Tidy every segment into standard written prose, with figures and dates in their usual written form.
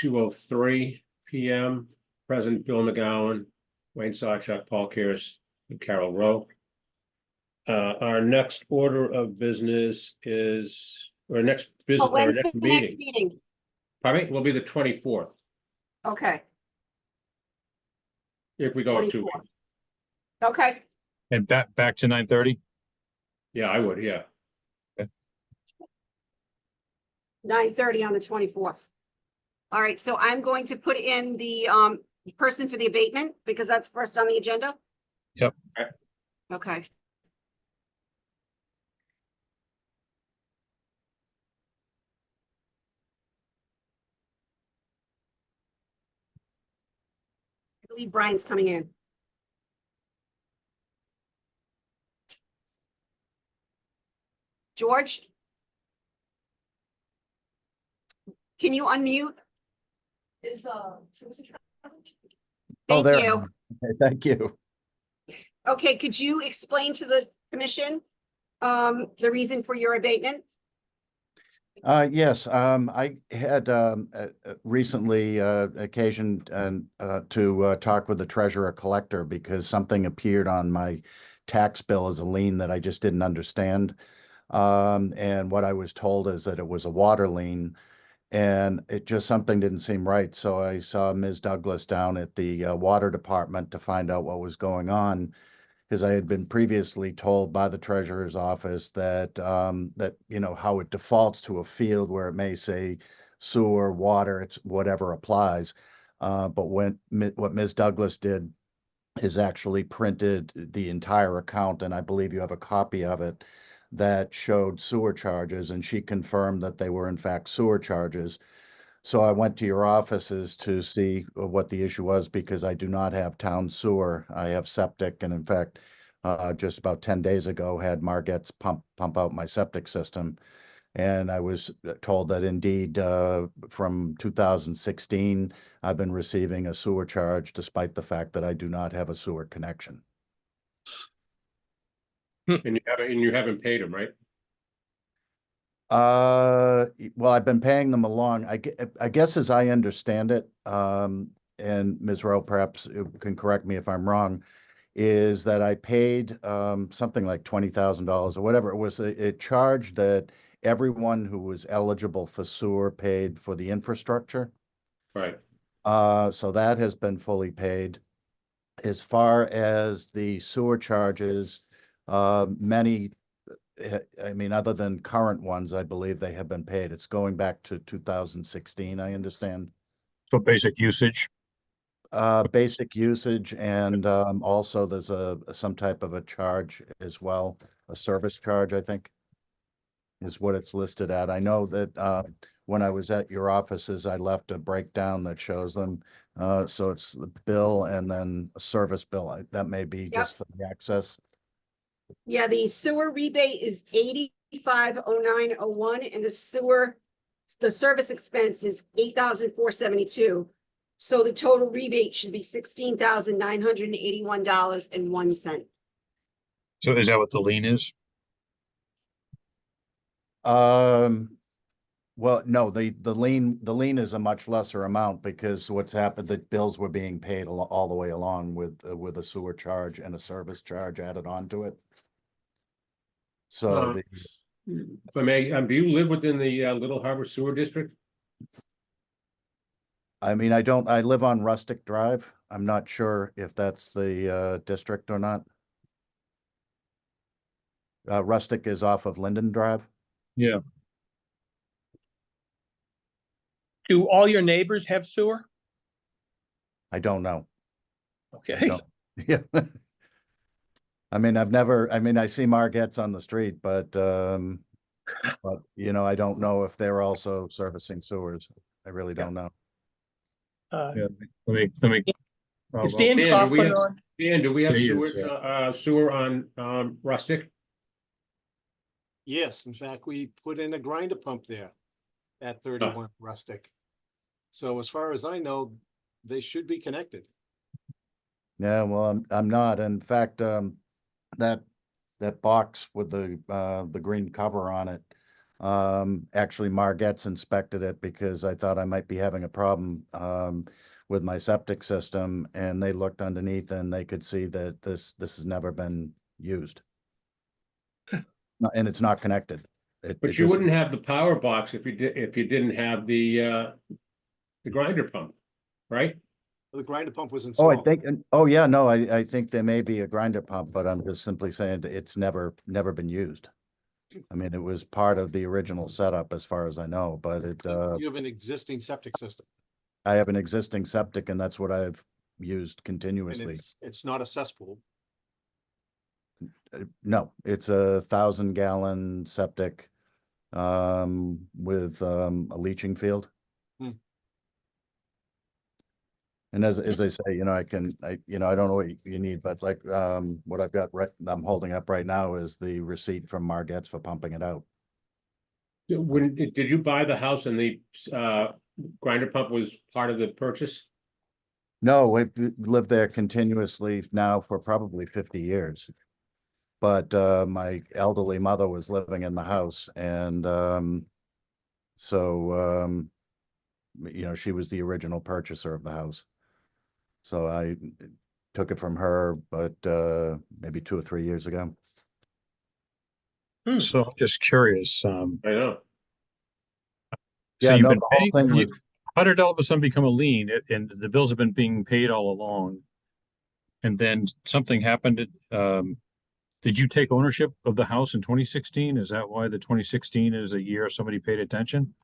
2:03 PM. President Bill McGowan, Wayne Sawchuk, Paul Kears, and Carol Rowe. Our next order of business is, or next business, our When's next the next meeting, meeting? pardon me, will be the 24th, Okay, if we go 2 24th. weeks. Okay, And back to 9:30? Yeah, I would, yeah. 9:30 on the 24th. All right, so I'm going to put in the person for the abatement because that's first on the agenda. Yep. Okay. I believe Brian's coming in. George? Can you unmute? Thank there. you. Okay, thank you. Okay, could you explain to the commission the reason for your abatement? Yes, I had recently occasion to talk with the treasurer collector because something appeared on my tax bill as a lien that I just didn't understand. And what I was told is that it was a water lien, and it just something didn't seem right. So I saw Ms. Douglas down at the water department to find out what was going on, because I had been previously told by the treasurer's office that that how it defaults to a field where it may say sewer, water, it's whatever applies. But what Ms. Douglas did is actually printed the entire account, and I believe you have a copy of it, that showed sewer charges, and she confirmed that they were in fact sewer charges. So I went to your offices to see what the issue was because I do not have town sewer. I have septic, and in fact, just about 10 days ago, had Margette's pump out my septic system. And I was told that indeed, from 2016, I've been receiving a sewer charge despite the fact that I do not have a sewer connection. And you haven't paid them, right? Well, I've been paying them along. I guess as I understand it, and Ms. Rowe perhaps can correct me if I'm wrong, is that I paid something like $20,000 or whatever. It was a charge that everyone who was eligible for sewer paid for the infrastructure. Right. So that has been fully paid. As far as the sewer charges, many, I mean, other than current ones, I believe they have been paid. It's going back to 2016, I understand. So basic usage. Basic usage, and also there's some type of a charge as well, a service charge, I think, is what it's listed at. I know that when I was at your offices, I left a breakdown that shows them. So it's the bill and then a service bill. That may be just for the access. Yeah, the sewer rebate is 850901 and the service expense is 8,472. So the total rebate should be $16,981.01. So is that what the lien is? Well, no, the lien is a much lesser amount because what's happened, the bills were being paid all the way along with a sewer charge and a service charge added onto it. So If I may, do you live within the Little Harbor Sewer District? I mean, I live on Rustic Drive. I'm not sure if that's the district or not. Rustic is off of Linden Drive. Yeah. Do all your neighbors have sewer? I don't know. Okay. Yeah. I mean, I see Margette's on the street, but I don't know if they're also servicing sewers. I really don't know. Yeah. Let me. Is Dan Coughlin on? Dan, do we have He is, sewer on Rustic? Yes, in fact, we put in a grinder pump there at 31 Rustic. So as far as I know, they should be connected. Yeah, well, I'm not. In fact, that box with the green cover on it, Actually, Margette's inspected it because I thought I might be having a problem with my septic system, and they looked underneath and they could see that this has never been used. And it's not connected. But It you just- wouldn't have the power box if you didn't have the grinder pump, right? The grinder pump was Oh, installed. I think, yeah, no, I think there may be a grinder pump, but I'm just simply saying that it's never been used. I mean, it was part of the original setup as far as I know, but You have an existing septic system, I have an existing septic and that's what I've used and continuously. it's not a cesspool. No, it's 1,000-gallon septic, with, a leaching field. Hmm. And as I say, you know, I don't know what you need, but like, what I've got I'm holding up right now is the receipt from Margette's for pumping it out. Did you buy the house and the grinder pump was part of the purchase? No, we've lived there continuously now for probably 50 years. But my elderly mother was living in the house, and so you know, she was the original purchaser of the house. So I took it from her, but maybe 2 or 3 years ago. So I'm just curious, I know. so Yeah, you've no, been the whole paying, thing was, how did it all of a sudden become a lien? And the bills have been being paid all along. And then something happened, did you take ownership of the house in 2016? Is that why the 2016 is a year somebody paid attention?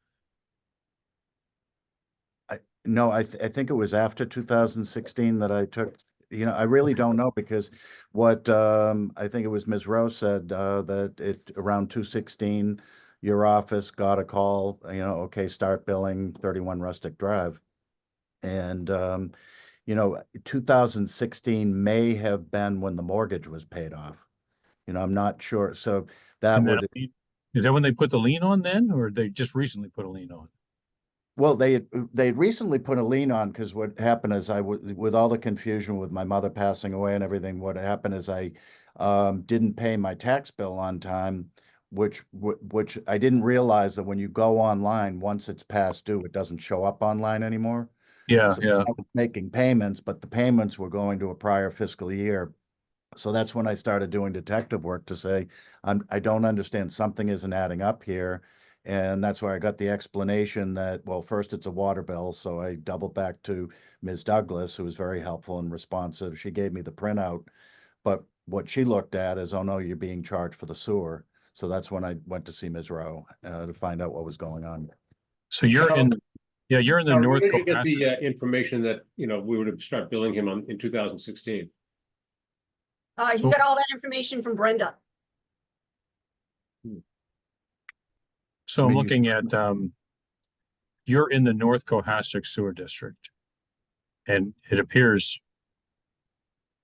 no, I think it was after 2016 that I took, you know, I really don't know because what I think it was Ms. Rose said that around 2016, your office got a call, you know, okay, start billing 31 Rustic Drive. And you know, 2016 may have been when the mortgage was paid off. You know, I'm not sure. So that And then, would, is that when they put the lien on then, or they just recently put a lien on? well, they recently put a lien on because what happened is with all the confusion with my mother passing away and everything, what happened is I didn't pay my tax bill on time, which I didn't realize that when you go online, once it's past due, it doesn't show up online anymore. Yeah, So yeah. I was making payments, but the payments were going to a prior fiscal year. So that's when I started doing detective work to say, I don't understand, something isn't adding up here. And that's where I got the explanation that, well, first it's a water bill. So I doubled back to Ms. Douglas, who was very helpful and responsive. She gave me the printout. But what she looked at is, oh no, you're being charged for the sewer. So that's when I went to see Ms. Rowe to find out what was going on. So you're in, yeah, you're in the Where North did you get Cohasset. the information that, you know, we would start billing him in 2016? He got all that information from Brenda. So I I'm mean, looking at, you're in the North Cohasset Sewer District. And it appears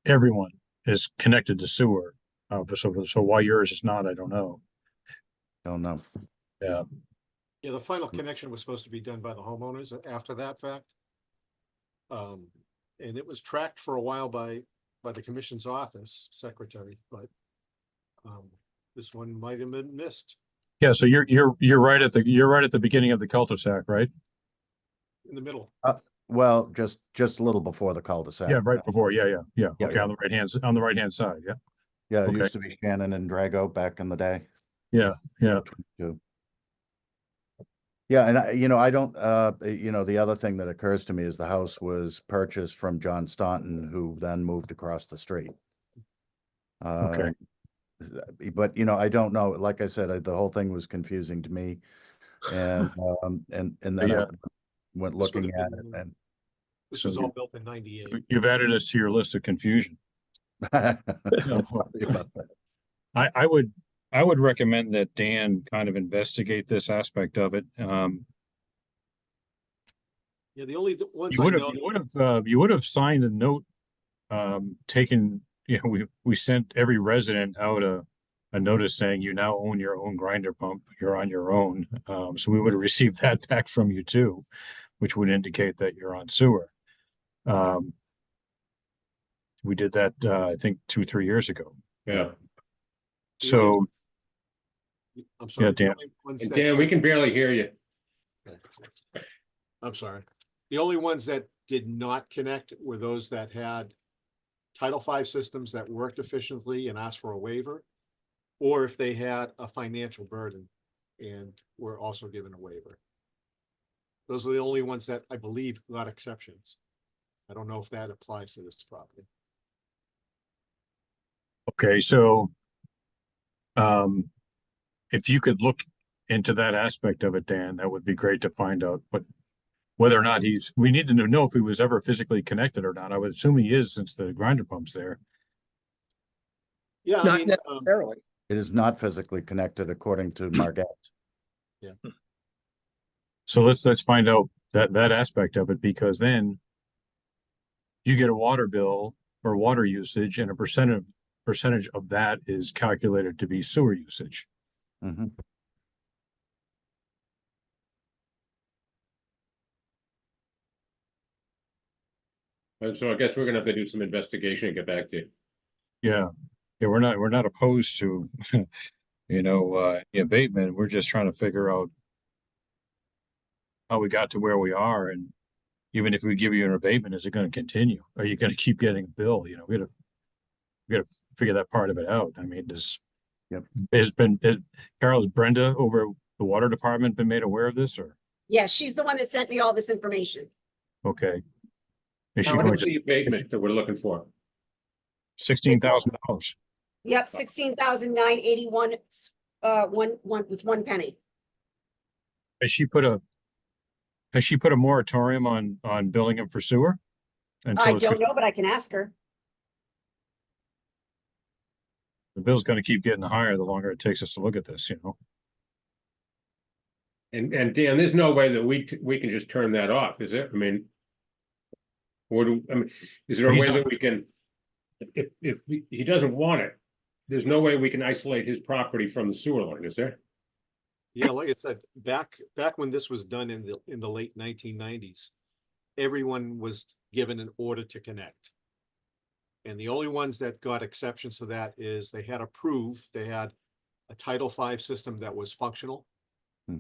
everyone is connected to sewer. So why yours is not, I don't know. Don't know. Yeah. Yeah, the final connection was supposed to be done by the homeowners after that fact. And it was tracked for a while by the commission's office secretary, but this one might have been missed Yeah, so you're right at the beginning of the cul-de-sac, right? in the middle. Well, just a little before the cul-de-sac. Yeah, right before. Yeah. Yeah, Okay, yeah. on the right hand side. Yeah. Yeah, it Okay. used to be Shannon and Drago back in the day. Yeah. Too. Yeah, and you know, I don't, you know, the other thing that occurs to me is the house was purchased from John Staunton, who then moved across the street. Okay. But you know, I don't know. Like I said, the whole thing was confusing to me, and and then Yeah. I went This would looking have at it, been- and This So was all built in 98. You've added us to your list of confusion. sorry about that. I would recommend that Dan kind of investigate this aspect of it. Yeah, the only ones You I would have, know. you would have signed a note, taken, you know, we sent every resident out a notice saying you now own your own grinder pump, you're on your own. So we would have received that back from you too, which would indicate that you're on sewer. We did that, I think 2-3 years ago. Yeah. So I'm sorry. the Dan. only ones And that Dan, we did- can barely hear you. I'm sorry. The only ones that did not connect were those that had Title V systems that worked efficiently and asked for a waiver, or if they had a financial burden and were also given a waiver. Those are the only ones that I believe got exceptions. I don't know if that applies to this property. Okay, so if you could look into that aspect of it, Dan, that would be great to find out whether or not we need to know if he was ever physically connected or not. I would assume he is since the grinder pump's there. Yeah, I Not mean, necessarily. It is not physically connected according to Marquette. So let's find out that aspect of it, because then you get a water bill for water usage, and a percentage of that is calculated to be sewer usage. Mhm. And so I guess we're gonna have to do some investigation and get back to you. Yeah, yeah, we're not opposed to, the abatement. We're just trying to figure out how we got to where we are, and even if we give you an abatement, is it going to continue? Are you going to keep getting a bill? We gotta figure that part of it out. I mean, Yep. Carol's Brenda over the water department been made aware of this, or Yeah, she's the one that sent me all this information. okay? Is she What going is to the abatement that we're looking for? $16,000? Yep, 16,981, with 1 penny. Has she put a moratorium on billing him for sewer? I Until don't know, but I can ask her. the bill's going to keep getting higher the longer it takes us to look at this, And Dan, there's no way that we can just turn that off, is it? I mean. Is there a He's way not- that we can, if he doesn't want it, there's no way we can isolate his property from the sewer line, is there? yeah, like I said, back when this was done in the late 1990s, everyone was given an order to connect. And the only ones that got exceptions to that is they had they had a Title V system that was functional. Hmm.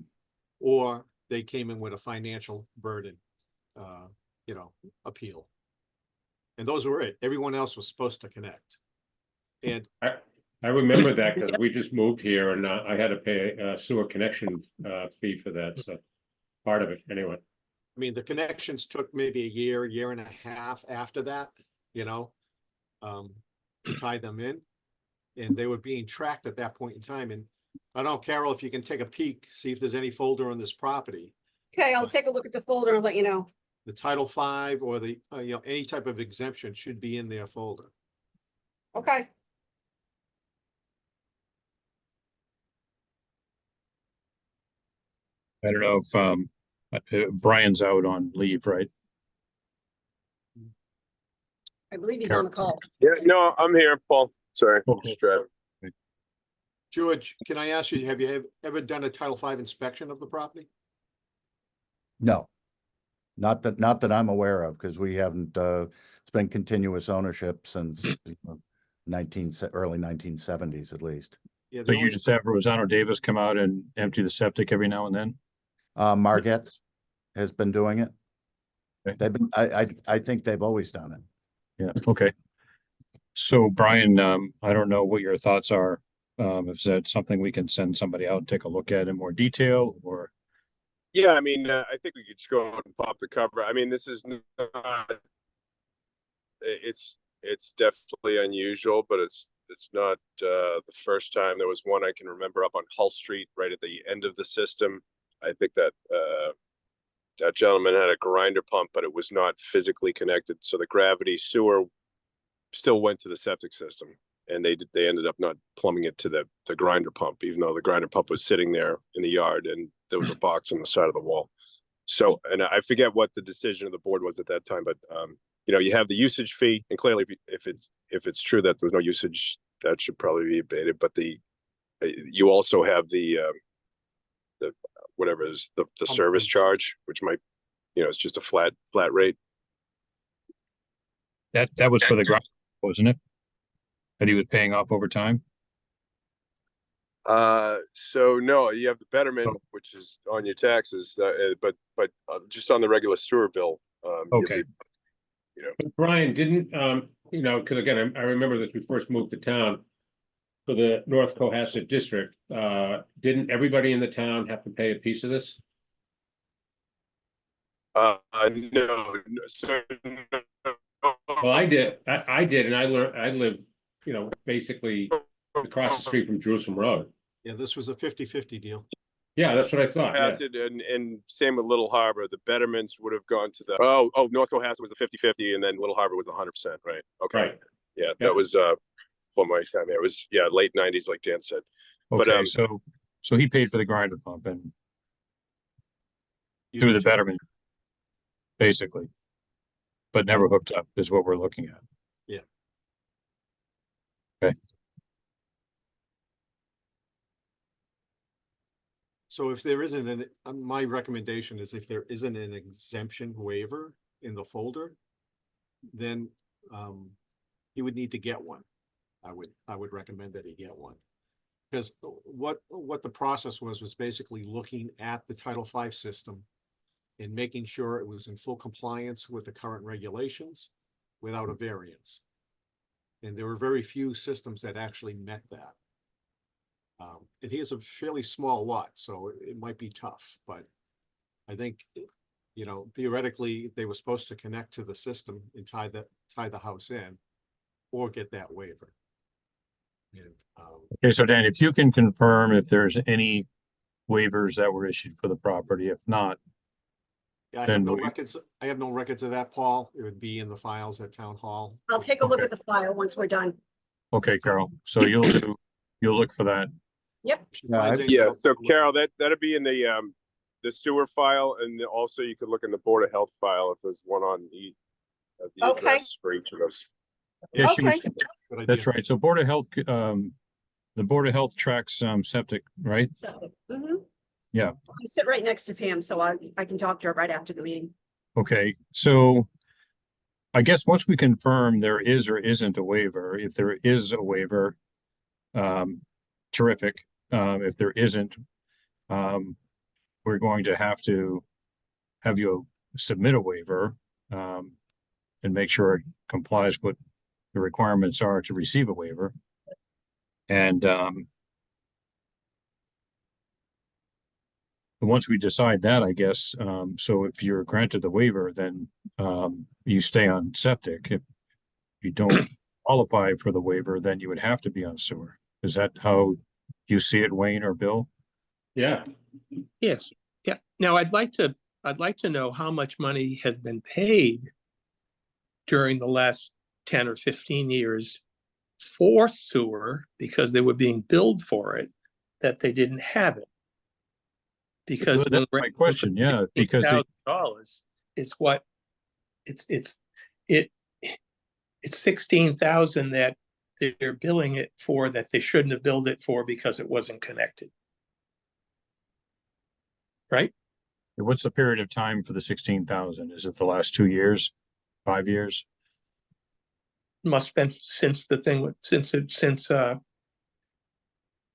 Or they came in with a financial burden, appeal. And those were it. Everyone else was supposed to connect. And I remember that because we just moved here and I had to pay a sewer connection fee for that, so part of it, anyway. I mean, the connections took maybe a year and a half after that, to tie them in. And they were being tracked at that point in time. And I don't know, Carol, if you can take a peek, see if there's any folder on this property. Okay, I'll take a look at the folder and let you know. The Title V or the, any type of exemption should be in their folder. Okay, I don't know if Brian's out on leave, right? I believe he's on the call. Yeah, no, I'm here, Paul. Sorry, Okay. just driving. George, can I ask you, have you ever done a Title V inspection of the property? No. Not that I'm aware of, because we haven't, it's been continuous ownership since early 1970s at least. Yeah, the So you only- just have Rosanna Davis come out and empty the septic every now and then? Marquette has been doing it. Okay. They've been, I think they've always done it. Yeah, okay. So Brian, I don't know what your thoughts are. Is that something we can send somebody out and take a look at in more detail, or? Yeah, I mean, I think we could just go out and pop the cover. I mean, this is not, it's definitely unusual, but it's not the first time. There was one I can remember up on Hull Street, right at the end of the system. I think that that gentleman had a grinder pump, but it was not physically connected. So the gravity sewer still went to the septic system, and they ended up not plumbing it to the grinder pump, even though the grinder pump was sitting there in the yard and there was a box on the side of the wall. So, and I forget what the decision of the board was at that time, but you have the usage fee, and clearly if it's true that there's no usage, that should probably be abated. But you also have the whatever is the service charge, which might, it's just a flat rate. That was for the ground, wasn't it? That he was paying off over time? So no, you have the betterment, which is on your taxes, but just on the regular sewer bill, you'll Okay. be, you know, But Brian, didn't, you know, because again, I remember that we first moved to town for the North Cohasset District, didn't everybody in the town have to pay a piece of this? no, so. Well, I did, I did, and I learned, I lived, you know, basically across the street from Jerusalem Road. Yeah, this was a 50-50 deal. Yeah, that's what I thought, yeah. Cohasset and same with Little Harbor, the betterments would have gone to the, North Cohasset was the 50-50 and then Little Harbor was 100%, right? Okay. Right. Yeah, Yep. that was, for my time there. It was, yeah, late 90s, like Dan said. But, Okay, so he paid for the grinder pump and You through the just- betterment, basically. But never hooked up is what we're looking at. Yeah. Okay. So if there isn't an, my recommendation is if there isn't an exemption waiver in the folder, then he would need to get one. I would recommend that he get one. Because what the process was basically looking at the Title V system and making sure it was in full compliance with the current regulations without a variance. And there were very few systems that actually met that. And he has a fairly small lot, so it might be tough, but I think, you know, theoretically, they were supposed to connect to the system and tie the house in or get that waiver. And, Okay, so Dan, if you can confirm if there's any waivers that were issued for the property, if not, yeah, I have Then no we- records, I have no records of that, Paul. It would be in the files at Town Hall. I'll take a look Okay. at the file once we're done. okay, Carol, so you'll look for that. Yep, She Yeah, finds I- anything yeah, else- so Carol, that'd be in the sewer file, and also you could look in the Board of Health file if there's one on each of the Okay. address for each of those. Yeah, she was, Okay. Good that's idea. right. So Board of Health, the Board of Health tracks, septic, right? so, mhm. Yeah. I sit right next to Pam, so I can talk to her right after the meeting. Okay, so I guess once we confirm there is or isn't a waiver, if there is a waiver, terrific. If there isn't, we're going to have you submit a waiver, and make sure it complies with the requirements are to receive a waiver. And, once we decide that, I guess, so if you're granted the waiver, then, you stay on septic. If you don't qualify for the waiver, then you would have to be on sewer. Is that how you see it, Wayne or Bill? Yeah, Yes, yeah. Now, I'd like to know how much money has been paid during the last 10 or 15 years for sewer because they were being billed for it, that they didn't have it. Because That's my question, yeah, because they, $16,000 is what it's 16,000 that they're billing it for that they shouldn't have billed it for because it wasn't connected. Right? what's the period of time for the 16,000? Is it the last 2 years, 5 years? Must have been since the thing, since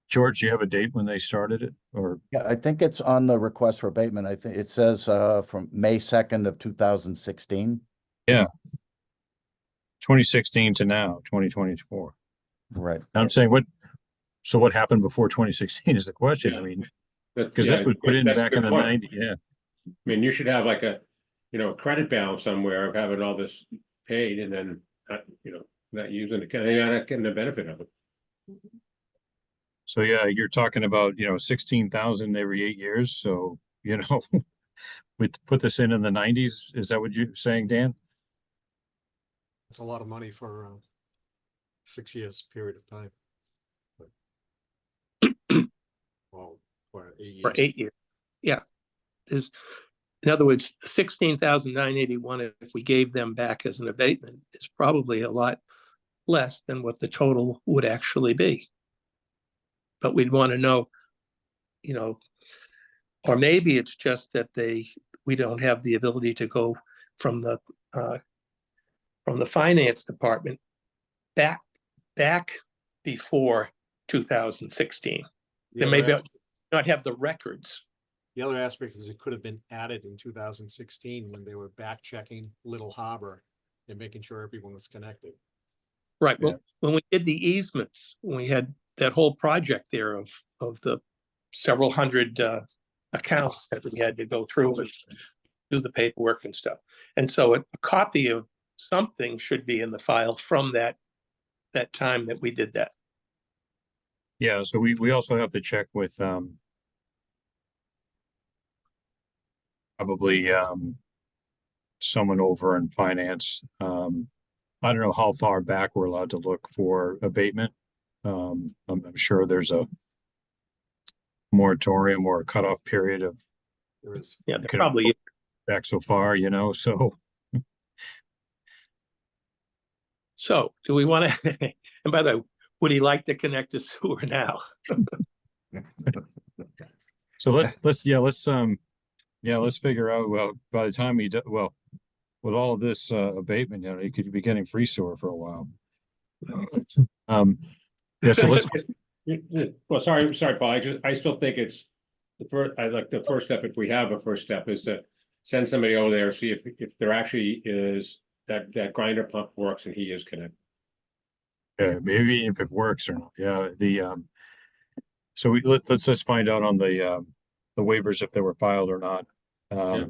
George, do you have a date when they started it or? Yeah, I think it's on the request for abatement. I think it says from May 2nd of 2016. 2016 to now, 2024. Right. I'm saying so what happened before 2016 is the question. I Yeah. mean, that's- because this yeah, was put in that's a back good in the point. 90s, yeah. I mean, you should have like a, you know, credit balance somewhere of having all this paid and then, you know, not using it, you're not getting the benefit of it. So yeah, you're talking about, 16,000 every 8 years. So, we put this in the 90s. Is that what you're saying, Dan? It's a lot of money for 6 years period of time. Well, for 8 years. for 8 years. Yeah. There's, in other words, 16,981, if we gave them back as an abatement, is probably a lot less than what the total would actually be. But we'd want to know, or maybe it's just that we don't have the ability to go from the finance department back before 2016. They may not have the records. The other aspect is it could have been added in 2016 when they were back checking Little Harbor and making sure everyone was connected. Right, Yeah. well, when we did the easements, we had that whole project there of the several hundred accounts that we had to go through and do the paperwork and stuff. And so a copy of something should be in the file from that time that we did that. Yeah, so we also have to check with probably someone over in finance. I don't know how far back we're allowed to look for abatement. I'm sure there's a moratorium or a cutoff period of There is. Yeah, there Okay. probably is. back so far, you know, so So do we want to, and by the way, would he like to connect to sewer now? let's figure out, well, by the time he does, well, with all of this abatement, you know, he could be getting free sewer for a while. Yeah, so let's Well, sorry, Paul, I still think it's the first step, if we have a first step, is to send somebody over there, see if there actually is that grinder pump works and he is connected. maybe if it works or not. Yeah, so let's just find out on the waivers if they were filed or not. Yeah.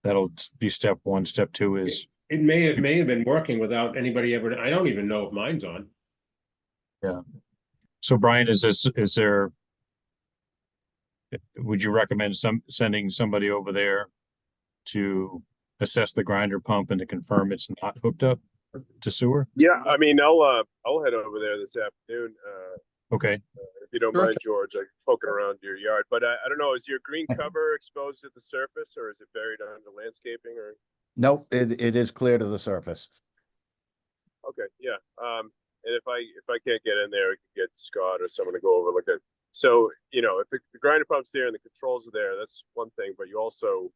That'll be step one. Step two is It may have been working without anybody ever, I don't even know if mine's on. so Brian, is there, would you recommend sending somebody over there to assess the grinder pump and to confirm it's not hooked up to sewer? Yeah, I mean, I'll head over there this afternoon, Okay, if you don't Sure mind, George, like poking around your yard, but I don't know, is your green cover exposed at the surface or is it buried under landscaping or? Nope, it is clear to the surface. Okay, yeah, and if I can't get in there, I can get Scott or someone to go over, look at. So, you know, if the grinder pump's there and the controls are there, that's one thing, but you also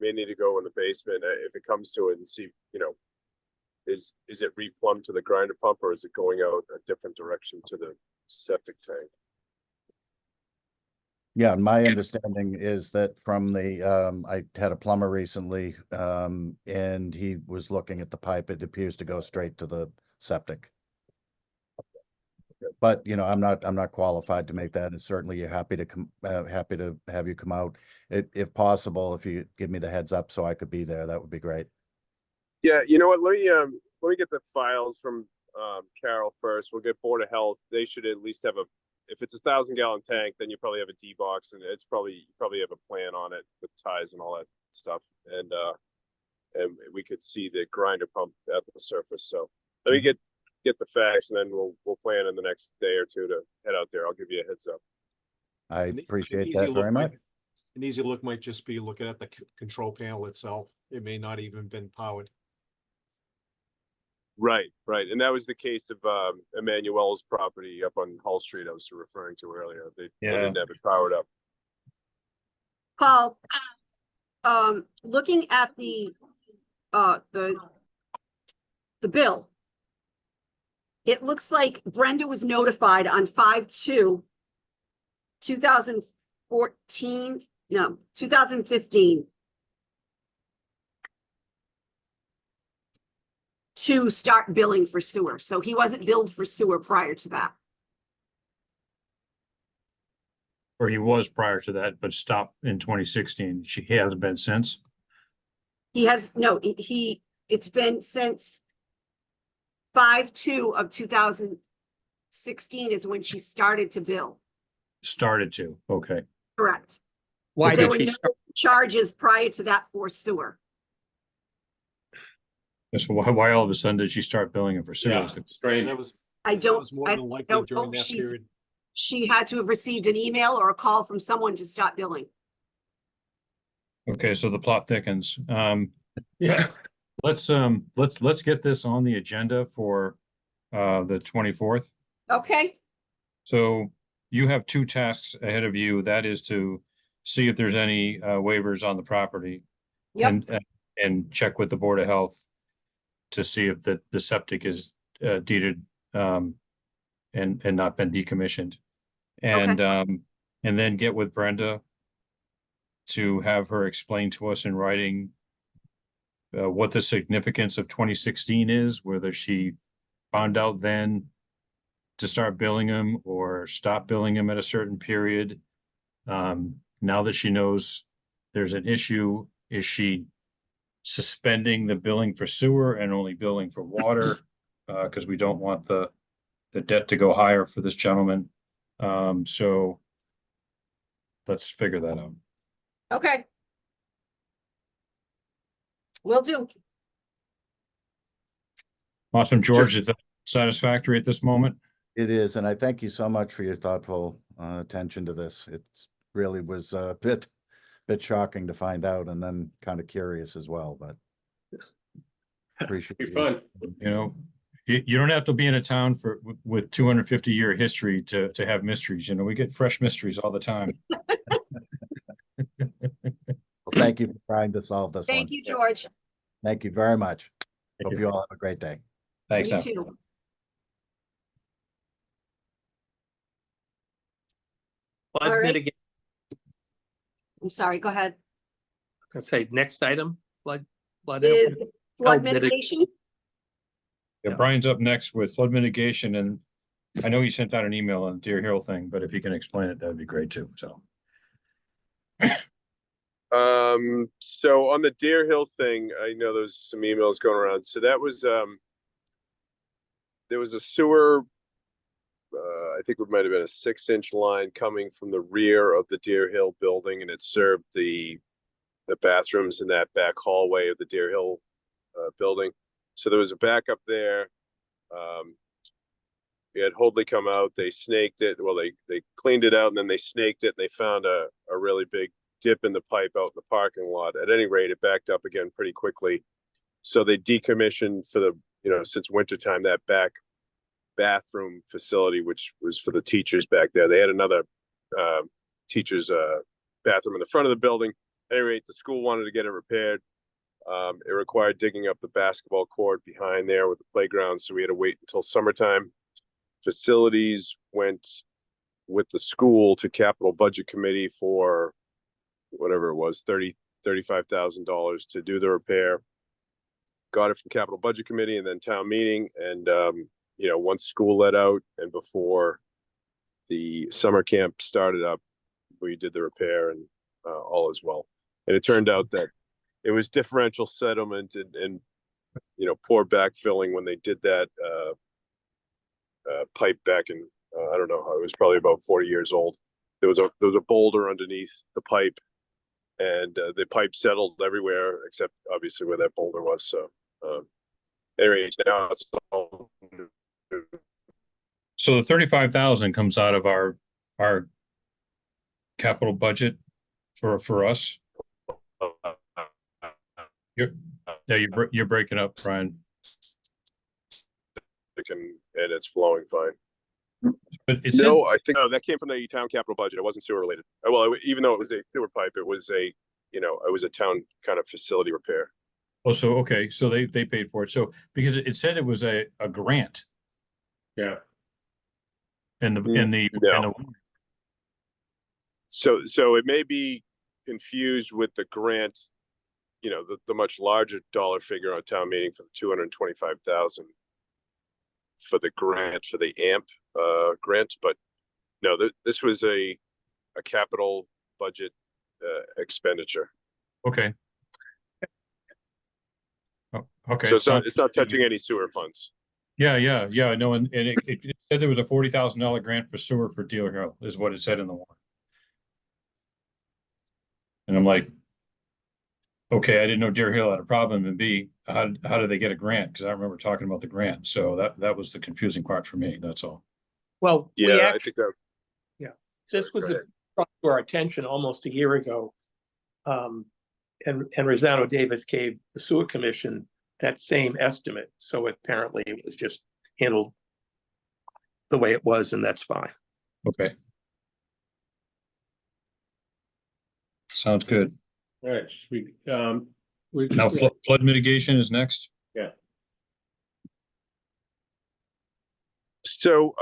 may need to go in the basement if it comes to it and see, you know, is it replumbed to the grinder pump or is it going out a different direction to the septic tank? Yeah, my understanding is that from the, I had a plumber recently, and he was looking at the pipe. It appears to go straight to the septic. But, you know, I'm not qualified to make that, and certainly you're happy to have you come out. If possible, if you give me the heads up so I could be there, that would be great. Yeah, you know what, let me get the files from Carol first. We'll get Board of Health. They should at least have if it's 1,000-gallon tank, then you probably have a D box and you probably have a plan on it with ties and all that stuff. And we could see the grinder pump at the surface. So let me get the facts and then we'll plan in the next day or two to head out there. I'll give you a heads up. I An appreciate easy that look very much. An easy look might just be looking at the control panel itself. It may not even been powered. Right. And that was the case of Emmanuel's property up on Hull Street I was referring to earlier. They didn't have it powered up. Paul, looking at the bill, it looks like Brenda was notified on 2015, to start billing for sewer. So he wasn't billed for sewer prior to that. or he was prior to that, but stopped in 2016. He hasn't been since. He has, no, it's been since 5/2 of 2016 is when she started to bill. Started to, okay. Correct. Why There did were she no start? charges prior to that for sewer. So why all of a sudden did she start billing him for sewer? Yeah, Is the- strange. That was, I that don't, was more I than likely don't during know if that she's- period. she had to have received an email or a call from someone to stop billing. Okay, so the plot thickens. Yeah, Let's get this on the agenda for the 24th. Okay, So you have two tasks ahead of you. That is to see if there's any waivers on the property. yep, And check with the Board of Health to see if the septic is deeded and not been decommissioned. And then get with Brenda to have her explain to us in writing what the significance of 2016 is, whether she found out then to start billing him or stop billing him at a certain period. Now that she knows there's an issue, is she suspending the billing for sewer and only billing for water? Because we don't want the debt to go higher for this gentleman. So let's figure that out. Okay. Will do. Awesome, George, is that satisfactory at this moment? It is, and I thank you so much for your thoughtful attention to this. It's really was a bit shocking to find out, and then kind of curious as well, but appreciate Be you. fun. You know, you don't have to be in a town with 250-year history to have mysteries. You know, we get fresh mysteries all the time. Well, thank you for trying to solve this one. Thank you, George. Thank you very much. Thank Hope you. you all have a great day. Thanks. You Now. too. Flood All right. mitigation, I'm sorry, go ahead. I say next item, flood. Is the flood Oh, mitig- mitigation? Yeah, Brian's up next with flood mitigation, and I know he sent out an email on the Deer Hill thing, but if you can explain it, that'd be great too. So. So on the Deer Hill thing, I know there's some emails going around. So that was, there was a sewer, I think it might have been a 6-inch line coming from the rear of the Deer Hill building, and it served the bathrooms in that back hallway of the Deer Hill building. So there was a backup there. We had Hoadley come out, they snaked it. Well, they cleaned it out, and then they snaked it, and they found a really big dip in the pipe out in the parking lot. At any rate, it backed up again pretty quickly. So they decommissioned for the, since wintertime, that back bathroom facility, which was for the teachers back there. They had another teacher's bathroom in the front of the building. At any rate, the school wanted to get it repaired. It required digging up the basketball court behind there with the playground. So we had to wait until summertime. Facilities went with the school to capital budget committee for whatever it was, $35,000 to do the repair. Got it from capital budget committee and then town meeting. And, once school let out and before the summer camp started up, we did the repair and all as well. And it turned out that it was differential settlement and poor backfilling when they did that pipe back in, I don't know, it was probably about 40 years old. There was a boulder underneath the pipe, and the pipe settled everywhere except obviously where that boulder was. So anyway, now it's all So the 35,000 comes out of our capital budget for us. You're breaking up, Brian. and it's flowing fine. But it's No, I think that came from the town capital budget. It wasn't sewer related. Well, even though it was a sewer pipe, it was a town kind of facility repair. so okay, so they paid for it. So because it said it was a grant Yeah. in the No. So it may be confused with the grant, the much larger dollar figure on town meeting for the 225,000 for the grant for the AMP grant, but no, this was a capital budget expenditure. Okay. Oh, okay. So it's not touching any sewer funds. Yeah. No, and it said there was a $40,000 grant for sewer for Deer Hill, is what it said in the warrant. And I'm like, okay, I didn't know Deer Hill had a problem, and B, how did they get a grant? Because I remember talking about the grant, so that was the confusing part for me. That's all. Well, we Yeah, I actually, think that. this Sorry, was go ahead. brought to our attention almost a year ago. And Rosano Davis gave the sewer commission that same estimate. So apparently it was just handled the way it was, and that's fine. Okay. Sounds good. All right, Now flood mitigation is next. Yeah. So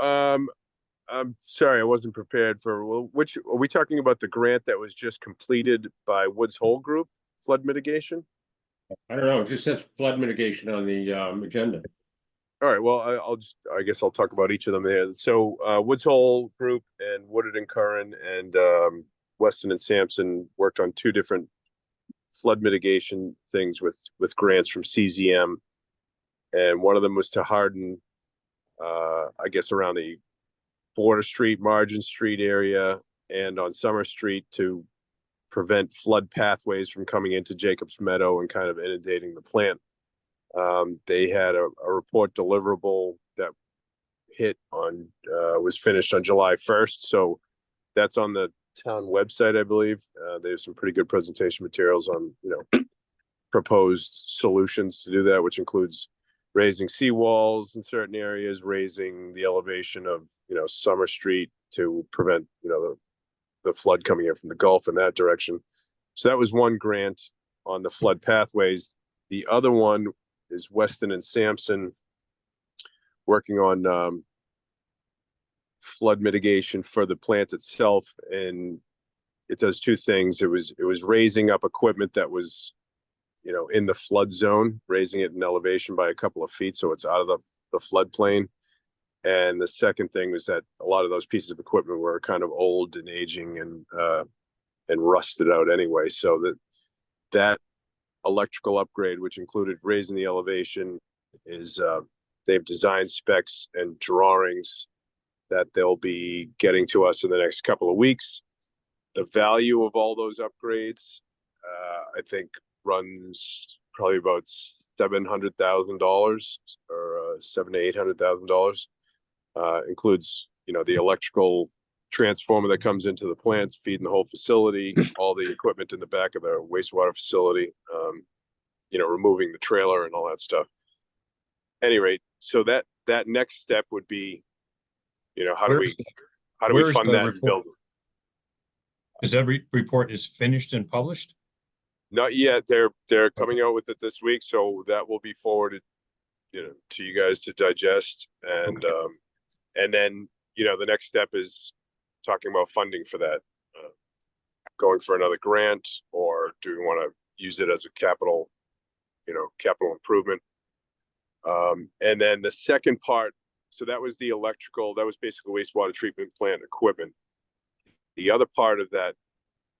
I'm sorry, I wasn't prepared for, well, which, are we talking about the grant that was just completed by Woods Hole Group, flood mitigation? I don't know, it just says flood mitigation on the agenda. All right, well, I guess I'll talk about each of them there. So, Woods Hole Group and Woodard and Curran and, Weston and Sampson worked on two different flood mitigation things with grants from CZM. And one of them was to harden, I guess around the Border Street, Margin Street area and on Summer Street to prevent flood pathways from coming into Jacobs Meadow and kind of inundating the plant. They had a report deliverable that was finished on July 1st. So that's on the town website, I believe. They have some pretty good presentation materials on, proposed solutions to do that, which includes raising seawalls in certain areas, raising the elevation of, Summer Street to prevent, the flood coming in from the Gulf in that direction. So that was one grant on the flood pathways. The other one is Weston and Sampson working on flood mitigation for the plant itself. And it does two things. It was raising up equipment that was, in the flood zone, raising it in elevation by a couple of feet. So it's out of the floodplain. And the second thing was that a lot of those pieces of equipment were kind of old and aging and rusted out anyway. So that electrical upgrade, which included raising the elevation, is they've designed specs and drawings that they'll be getting to us in the next couple of weeks. The value of all those upgrades, I think, runs probably about $700,000 or $700,000 to $800,000. Includes, the electrical transformer that comes into the plants, feeding the whole facility, all the equipment in the back of the wastewater facility, removing the trailer and all that stuff. Any rate, so that next step would be, how do we where's fund the that and report? build it? Is every report is finished and published? Not yet. They're coming out with it this week, so that will be forwarded, to you guys to digest. And and then, the next step is talking about funding for that, going for another grant, or do we want to use it as a capital improvement? And then the second part, so that was the electrical, that was basically wastewater treatment plant equipment. The other part of that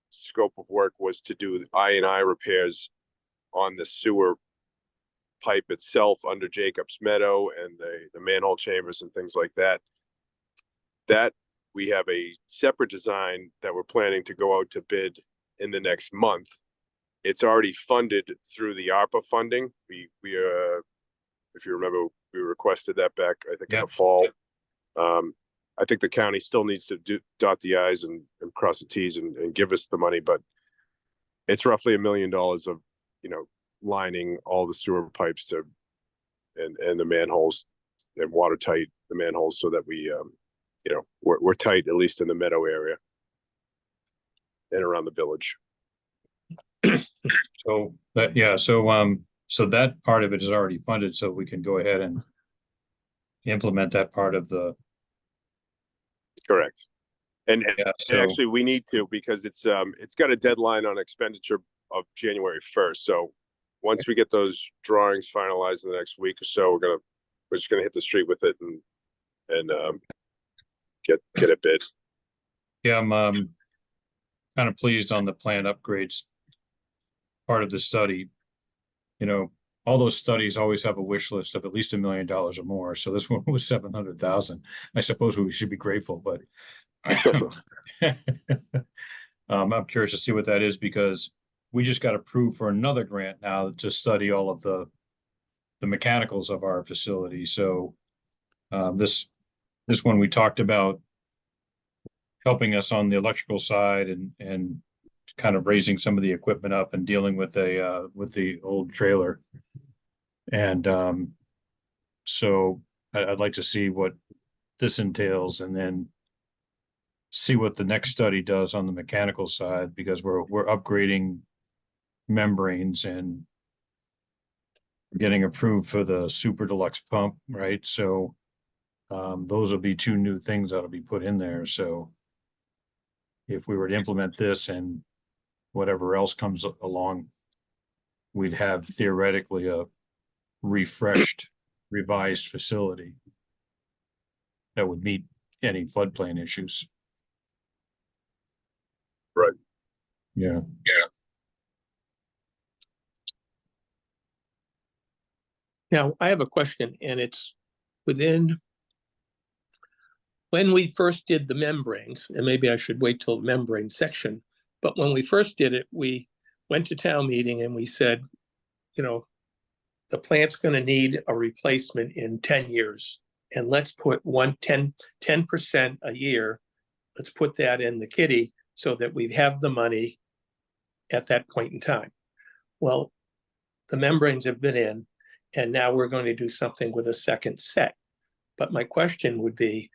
scope of work was to do I&I repairs on the sewer pipe itself under Jacobs Meadow and the manhole chambers and things like that. That we have a separate design that we're planning to go out to bid in the next month. It's already funded through the ARPA funding. We if you remember, we requested that back, I think, in the fall. I think the county still needs to dot the I's and cross the T's and give us the money, but it's roughly $1 million of, lining all the sewer pipes to and the manholes and watertight the manholes so that we, we're tight, at least in the meadow area and around the village. So so that part of it is already funded, so we can go ahead and implement that part of the. Correct. And So actually we need to, because it's got a deadline on expenditure of January 1st. So once we get those drawings finalized in the next week or so, we're just gonna hit the street with it and get a bid. yeah, I'm kind of pleased on the planned upgrades part of the study. All those studies always have a wish list of at least $1 million or more. So this one was 700,000. I suppose we should be grateful, but I'm curious to see what that is, because we just got approved for another grant now to study all of the mechanicals of our facility. So this one we talked about helping us on the electrical side and kind of raising some of the equipment up and dealing with the old trailer. And so I'd like to see what this entails, and then see what the next study does on the mechanical side, because we're upgrading membranes and getting approved for the super deluxe pump, right? So Those will be two new things that'll be put in there, so if we were to implement this and whatever else comes along, we'd have theoretically a refreshed, revised facility that would meet any floodplain issues. Right. Yeah. Now, I have a question, and it's within, when we first did the membranes, and maybe I should wait till the membrane section, but when we first did it, we went to town meeting and we said, you know, the plant's going to need a replacement in 10 years. And let's put 10% a year. Let's put that in the kitty so that we have the money at that point in time. Well, the membranes have been in, and now we're going to do something with a second set. But my question would be,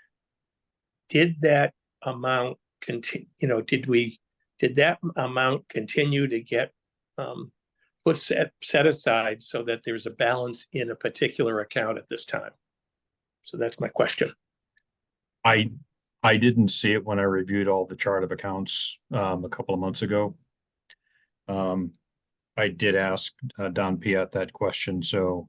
did that amount continue, you know, did that amount continue to get set aside so that there's a balance in a particular account at this time? So that's my question. I didn't see it when I reviewed all the chart of accounts a couple of months ago. I did ask Don Piat that question, so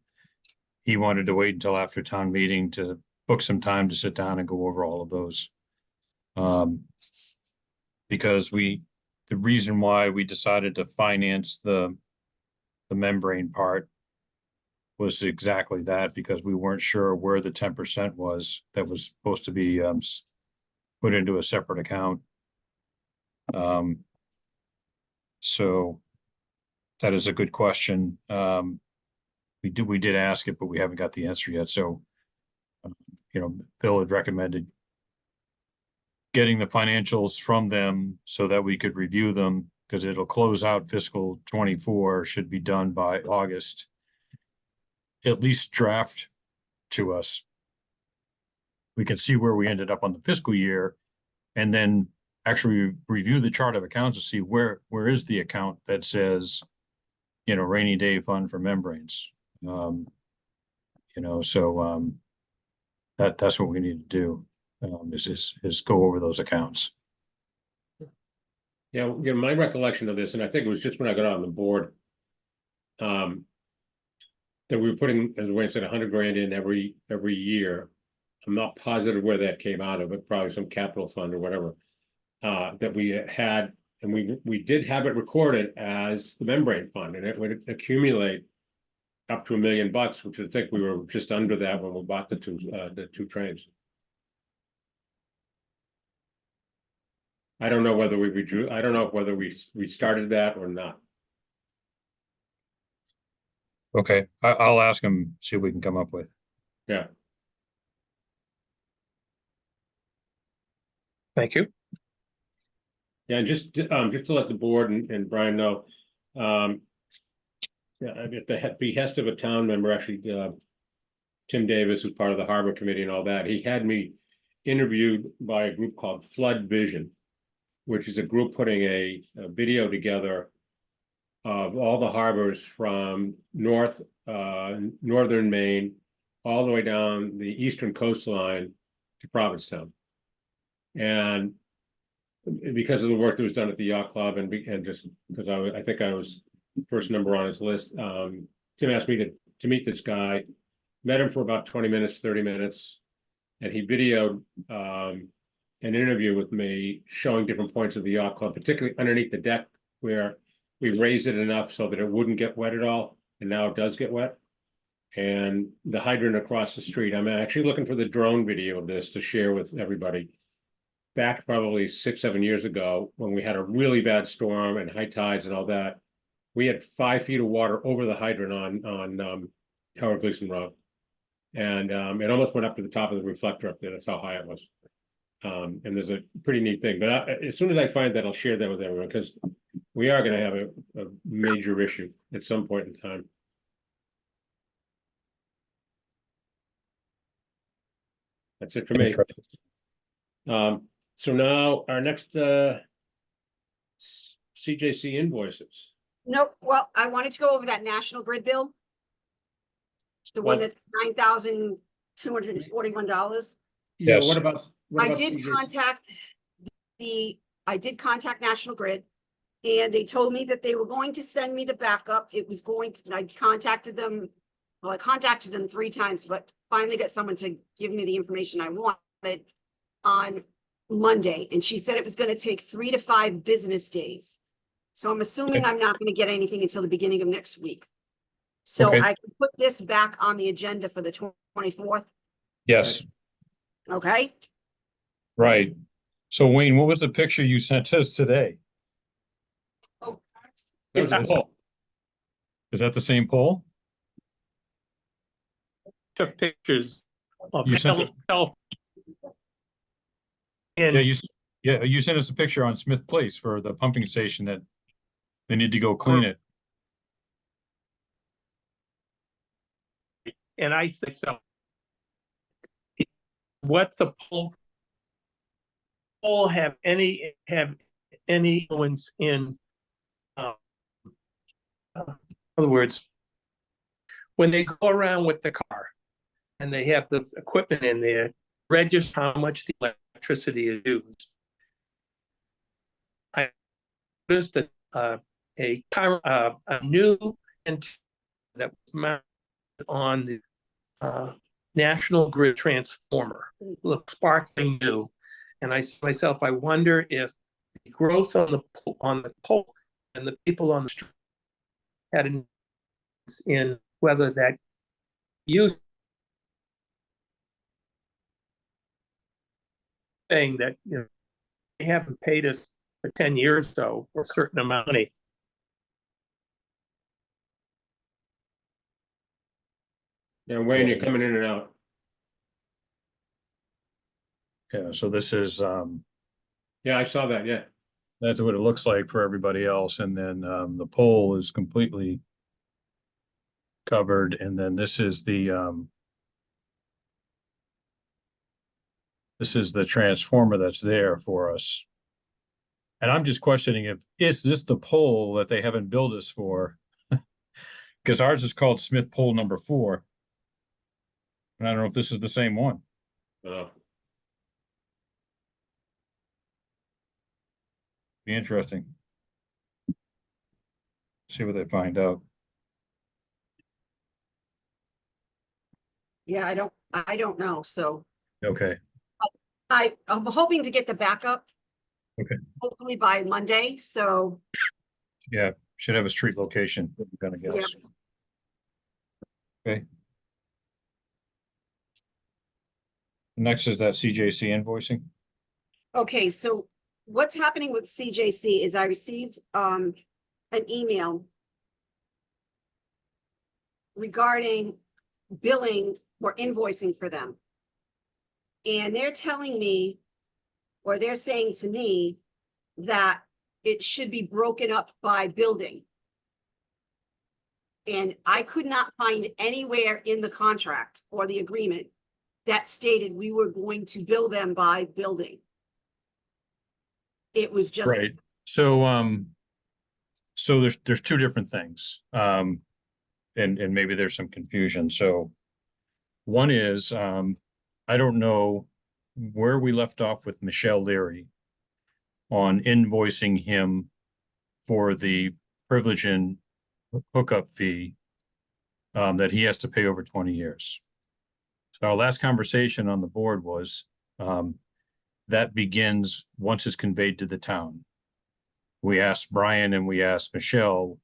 he wanted to wait until after town meeting to book some time to sit down and go over all of those. Because the reason why we decided to finance the membrane part was exactly that, because we weren't sure where the 10% was that was supposed to be put into a separate account. So that is a good question. We did ask it, but we haven't got the answer yet. So, you know, Bill had recommended getting the financials from them so that we could review them, because it'll close out fiscal 24, should be done by August. At least draft to us. We can see where we ended up on the fiscal year, and then actually review the chart of accounts to see where is the account that says, you know, rainy day fund for membranes. You know, so that's what we need to do, is go over those accounts. Yeah, my recollection of this, and I think it was just when I got on the board, that we were putting, as Wayne said, 100 grand in every year. I'm not positive where that came out of, but probably some capital fund or whatever, that we had, and we did have it recorded as the membrane fund, and it would accumulate up to $1 million, which I think we were just under that when we bought the two trains. I don't know whether we withdrew. I don't know whether we started that or not. Okay, I'll ask him, see what we can come up with. Yeah. Thank you. Yeah, and just to let the board and Brian know, yeah, at the behest of a town member, actually, Tim Davis, who's part of the Harbor Committee and all that, he had me interviewed by a group called Flood Vision, which is a group putting a video together of all the harbors from northern Maine all the way down the eastern coastline to Provincetown. And because of the work that was done at the yacht club, and just because I think I was first number on his list, Tim asked me to meet this guy. Met him for about 20 minutes, 30 minutes, and he videoed an interview with me showing different points of the yacht club, particularly underneath the deck, where we raised it enough so that it wouldn't get wet at all, and now it does get wet. And the hydrant across the street, I'm actually looking for the drone video of this to share with everybody. Back probably 6-7 years ago, when we had a really bad storm and high tides and all that, we had 5 feet of water over the hydrant on Howard Gleason Road. And it almost went up to the top of the reflector up there. That's how high it was. And there's a pretty neat thing, but as soon as I find that, I'll share that with everyone, because we are going to have a major issue at some point in time. That's it for me. So now our next CJC invoices. Nope, well, I wanted to go over that National Grid bill. The one Well- that's 9,000 $241. Yeah, Yes. what about? what I about did CJ's? contact National Grid. And they told me that they were going to send me the backup. It was going to, I contacted them. Well, I contacted them 3 times, but finally got someone to give me the information I wanted on Monday. And she said it was gonna take 3 to 5 business days. So I'm assuming Okay. I'm not gonna get anything until the beginning of next week. So Okay. I can put this back on the agenda for the 24th, Yes, okay? right. So Wayne, what was the picture you sent us today? That was a Yeah. poll. Is that the same poll? Took pictures of You sent it- hell. Yeah, And you sent us a picture on Smith Place for the pumping station that they need to go clean it. I think so. What the poll have any influence in, in other words, when they go around with the car and they have the equipment in there, register how much the electricity is used. I noticed that a new antenna that was mounted on the National Grid transformer, looked sparkling new. And I said to myself, I wonder if the growth on the pole and the people on the street had an influence in whether that use saying that, you know, they haven't paid us for 10 years so for a certain amount of money. Yeah, Wayne, you're coming in and out. Yeah, so this is, Yeah, I saw that, yeah. that's what it looks like for everybody else, and then, the pole is completely covered, and then this is the transformer that's there for us. And I'm just questioning is this the pole that they haven't billed us for? Because ours is called Smith Pole number 4. And I don't know if this is the same one. Oh, Be interesting. See what they find out. Yeah, I don't know, so Okay, I'm hoping to get the backup. Okay. Hopefully by Monday, so yeah, should have a street location, I'm gonna guess. Okay. Next is that CJC invoicing. okay, so what's happening with CJC is I received an email regarding billing or invoicing for them. And they're telling me, or they're saying to me, that it should be broken up by building. And I could not find anywhere in the contract or the agreement that stated we were going to bill them by building. It was just, Right, so, so there's 2 different things, and maybe there's some confusion, so. One is, I don't know where we left off with Michelle Leary on invoicing him for the privilege and hookup fee that he has to pay over 20 years. So our last conversation on the board was, that begins once it's conveyed to the town. We asked Brian and we asked Michelle,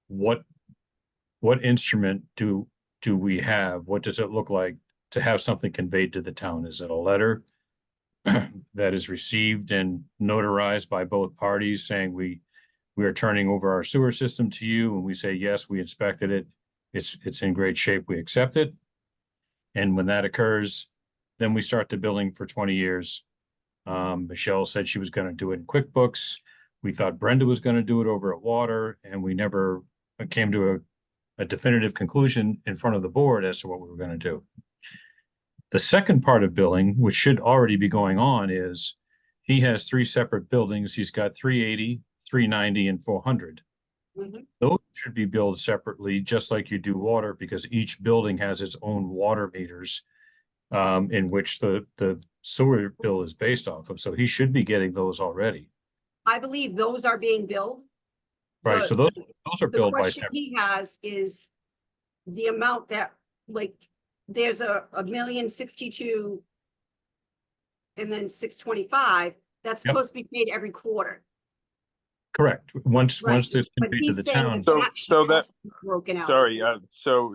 what instrument do we have? What does it look like to have something conveyed to the town? Is it a letter that is received and notarized by both parties saying we are turning over our sewer system to you, and we say, yes, we inspected it. It's in great shape. We accept it. And when that occurs, then we start the billing for 20 years. Michelle said she was going to do it in QuickBooks. We thought Brenda was going to do it over at Water, and we never came to a definitive conclusion in front of the board as to what we were going to do. The second part of billing, which should already be going on, is he has 3 separate buildings. He's got 380, 390, and 400. Mhm. Those should be billed separately, just like you do water, because each building has its own water meters. in which the sewer bill is based off of. So he should be getting those already. I believe those are being billed. Right, so those are The billed by question separate. he has is the amount that, like, there's a 1,062,000 and then 625, that's Yep. supposed to be paid every quarter. Correct. Once Right, this but conveyed to he's the saying town. So- that so should that- also be broken out. Sorry,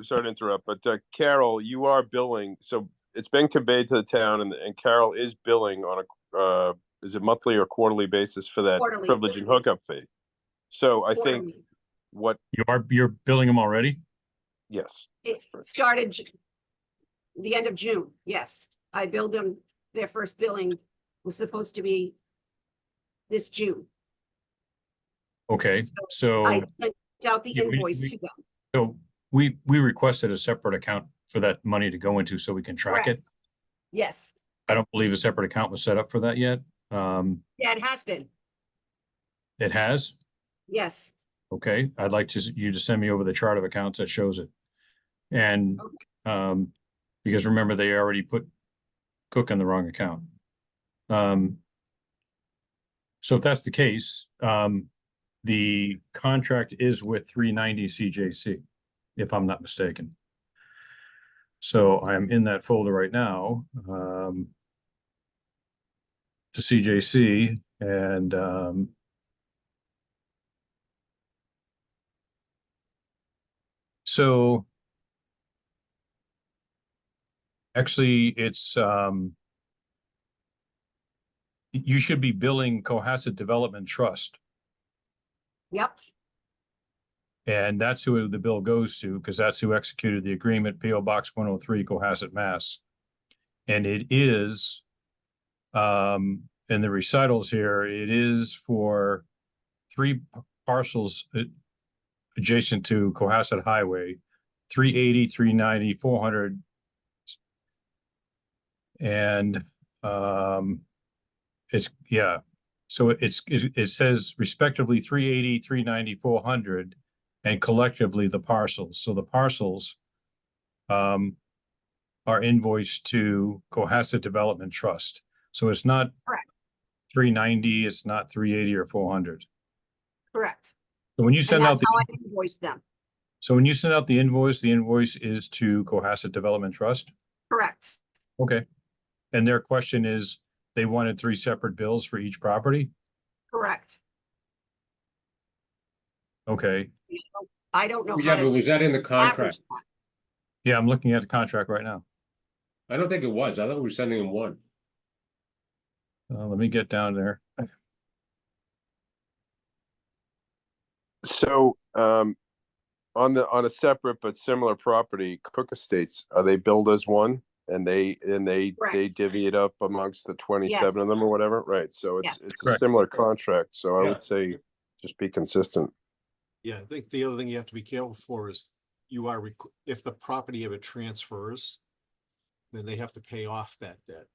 sorry to interrupt, but Carol, you are billing, so it's been conveyed to the town and Carol is billing on a, is it monthly or quarterly basis for that Quarterly. privilege and hookup fee? So I think Quarterly. what, You're billing them already? yes, It's started the end of June, yes. I billed them, their first billing was supposed to be this June. Okay, so. I sent out the Yeah, invoice to them. So we requested a separate account for that money to go into so we can track it. Correct. Yes, I don't believe a separate account was set up for that yet. yeah, it has been, It has. yes. Okay, I'd like you to send me over the chart of accounts that shows it. And because remember, they already put Cook in the wrong account. So if that's the case, the contract is with 390 CJC, if I'm not mistaken. So I'm in that folder right now, to CJC and, so actually it's, you should be billing Cohasset Development Trust. Yep, And that's who the bill goes to, because that's who executed the agreement, PO Box 103, Cohasset, Mass. And it is, in the recitals here, it is for 3 parcels adjacent to Cohasset Highway, 380, 390, 400. And, it's, yeah. So it says respectively 380, 390, 400, and collectively the parcels. So the parcels are invoiced to Cohasset Development Trust. So it's not Correct. 390, it's not 380 or 400. correct. So when you And send out that's the, how I invoiced them, so when you send out the invoice is to Cohasset Development Trust? correct. Okay. And their question is, they wanted 3 separate bills for each property? Correct. Okay. I don't know how Yeah, but to was that in the average contract? that. Yeah, I'm looking at the contract right now. I don't think it was. I thought we were sending him one. Let me get down there. so, on a separate but similar property, Cook Estates, are they billed as one? And they Correct. divvy it up amongst the 27 Yes. of them or whatever, right? So Yes. it's a Correct. similar contract, so I Yeah. would say just be consistent. Yeah, I think the other thing you have to be careful for is you are, if the property ever transfers, then they have to pay off that debt.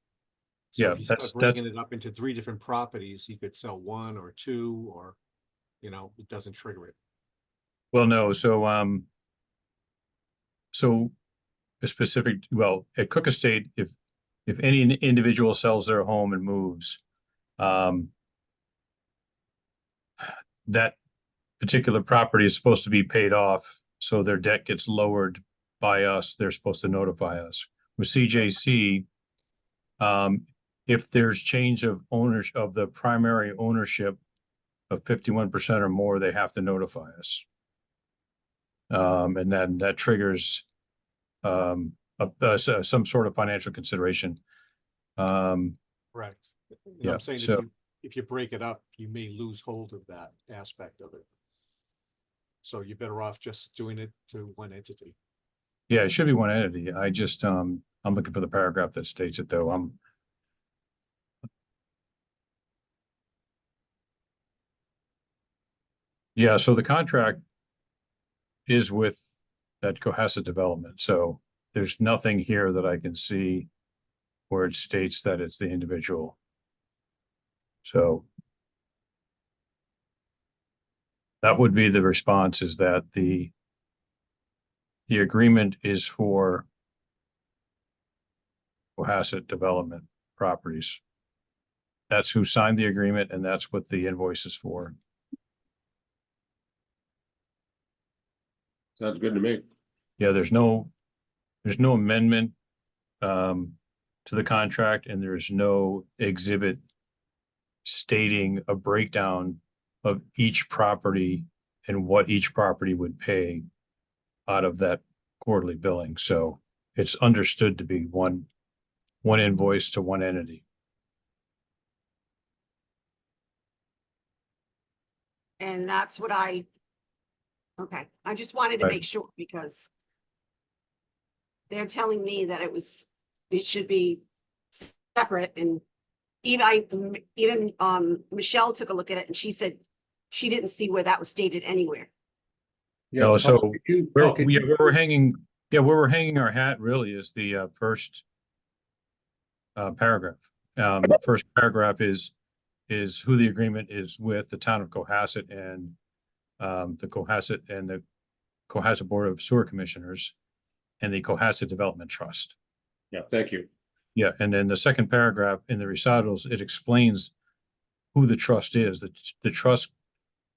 So Yeah, if you start that's- breaking it up into 3 different properties, you could sell 1 or 2, or, it doesn't trigger it. Well, no, so a specific, well, at Cook Estate, if any individual sells their home and moves, that particular property is supposed to be paid off, so their debt gets lowered by us, they're supposed to notify us. With CJC, if there's change of ownership of the primary ownership of 51% or more, they have to notify us. And then that triggers some sort of financial consideration. Correct. And Yeah, I'm saying so- if you break it up, you may lose hold of that aspect of it. So you're better off just doing it to one entity. Yeah, it should be one entity. I just, I'm looking for the paragraph that states it though. Yeah, so the contract is with that Cohasset Development, so there's nothing here that I can see where it states that it's the individual. So that would be the response, is that the agreement is for Cohasset Development Properties. That's who signed the agreement, and that's what the invoice is for. Sounds good to me. Yeah, there's no amendment to the contract, and there's no exhibit stating a breakdown of each property and what each property would pay out of that quarterly billing. So it's understood to be one invoice to one entity. And that's what I just wanted to Right. make sure because they're telling me that it should be separate and even Michelle took a look at it and she said she didn't see where that was stated anywhere. Yeah, No, so Paul, could you- Where Paul, could you- we're hanging our hat really is the first paragraph. The first paragraph is who the agreement is with, the town of Cohasset and the Cohasset Board of Sewer Commissioners and the Cohasset Development Trust. Yeah, thank you. Yeah, and then the second paragraph in the recitals, it explains who the trust is. The trust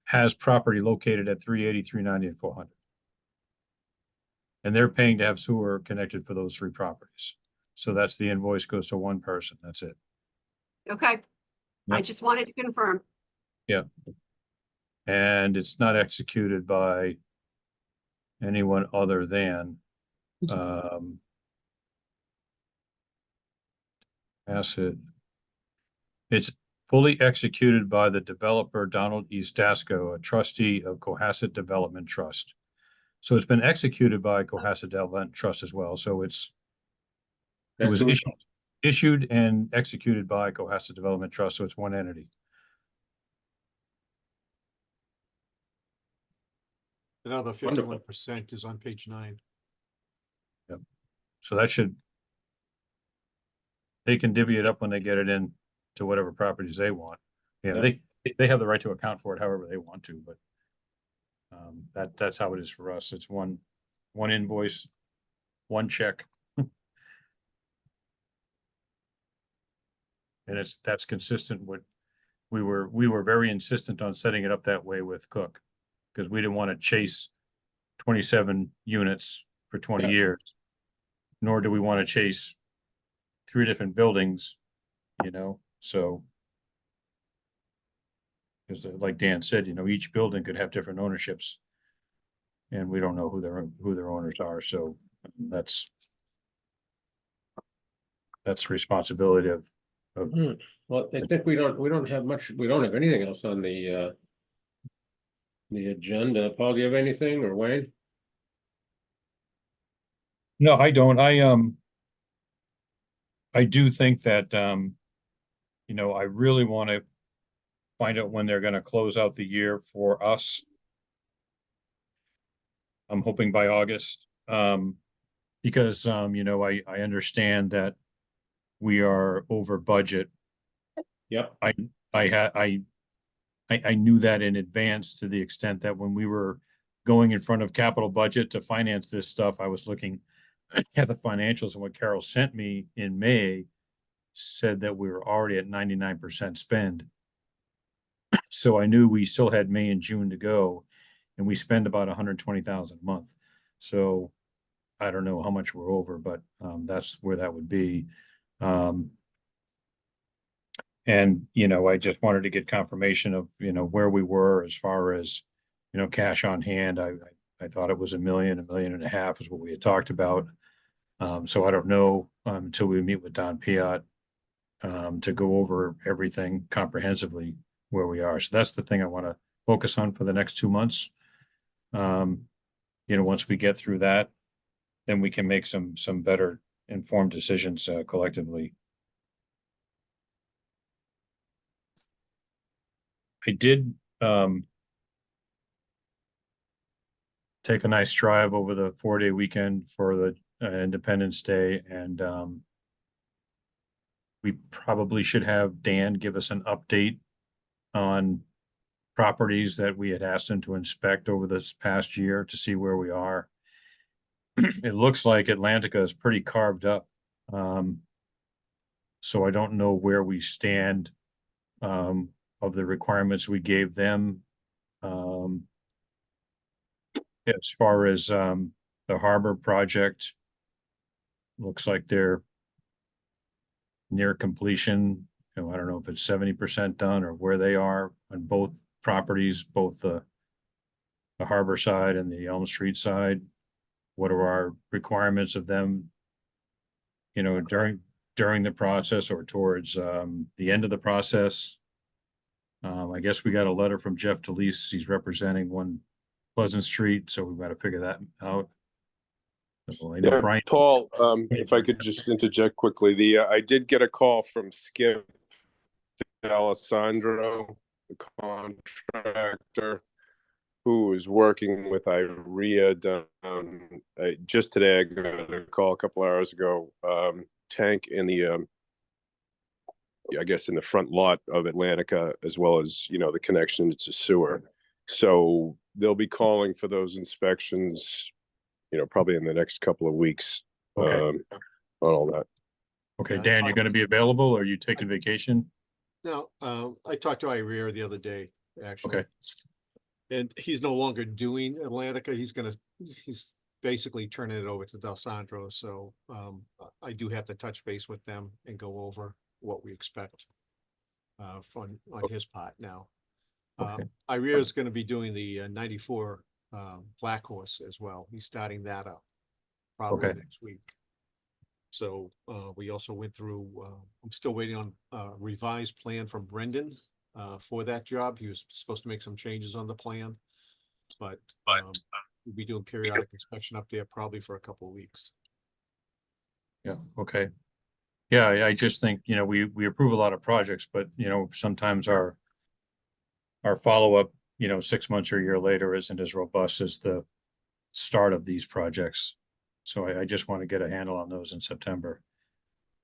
has property located at 380, 390, and 400. And they're paying to have sewer connected for those three properties. So that's the invoice goes to one person. That's it. Okay. I Yep. just wanted to confirm. And it's not executed by anyone other than asset. It's fully executed by the developer, Donald E. Stasko, a trustee of Cohasset Development Trust. So it's been executed by Cohasset Development Trust as well. So it was That's issued and executed by Cohasset Development Trust. So it's one entity. Another 51% is on page 9. So that they can divvy it up when they get it in to whatever properties they want. Yeah, they have the right to account for it however they want to, but that's how it is for us. It's one invoice, one check. And that's consistent with, we were very insistent on setting it up that way with Cook. Because we didn't want to chase 27 units for 20 Yeah. years. Nor do we want to chase 3 different buildings, so. Because like Dan said, each building could have different ownerships. And we don't know who their owners are, so that's the responsibility of. Well, I think we don't have anything else on the agenda. Paul, do you have anything, or Wayne? No, I don't. I do think that, I really want to find out when they're going to close out the year for us. I'm hoping by August, because, I understand that we are over budget. Yep. I knew that in advance to the extent that when we were going in front of capital budget to finance this stuff, I was looking at the financials, and what Carol sent me in May said that we were already at 99% spend. So I knew we still had May and June to go, and we spend about 120,000 a month. So I don't know how much we're over, but that's where that would be. And, I just wanted to get confirmation of, where we were as far as, cash on hand. I thought it was $1 million, $1.5 million is what we had talked about. So I don't know until we meet with Don Piot to go over everything comprehensively where we are. So that's the thing I want to focus on for the next 2 months. Once we get through that, then we can make some better informed decisions collectively. I did take a nice drive over the 4-day weekend for the Independence Day, and we probably should have Dan give us an update on properties that we had asked him to inspect over this past year to see where we are. It looks like Atlantica is pretty carved up. So I don't know where we stand of the requirements we gave them. As far as the harbor project, looks like they're near completion. You know, I don't know if it's 70% done or where they are on both properties, both the harbor side and the Elm Street side. What are our requirements of them, you know, during the process or towards the end of the process? I guess we got a letter from Jeff DeLeese. He's representing 1 Pleasant Street, so we've got to figure that out. Well, I know Yeah, Brian. Paul, if I could just interject quickly, I did get a call from Skip Alessandro, the contractor, who is working with IREA down, just today, I got a call a couple hours ago, tank in the, I guess in the front lot of Atlantica, as well as, you know, the connection to sewer. So they'll be calling for those inspections, you know, probably in the next couple of weeks, Okay. on all that. Okay, Yeah, Dan, you're going to be available or are you taking vacation? No, I talked to Iria the other day, actually. Okay. And he's no longer doing Atlantica. He's basically turning it over to D'Alessandro. So I do have to touch base with them and go over what we expect on his part now. Okay. Iria is going to be doing the 94 Black Horse as well. He's starting that up probably Okay. next week. So we also went through, I'm still waiting on a revised plan from Brendan for that job. He was supposed to make some changes on the plan. But we'll be doing periodic inspection up there probably for a couple of weeks. Yeah, okay. Yeah, I just think, you know, we approve a lot of projects, but you know, sometimes our follow-up, you know, 6 months or a year later isn't as robust as the start of these projects. So I just want to get a handle on those in September.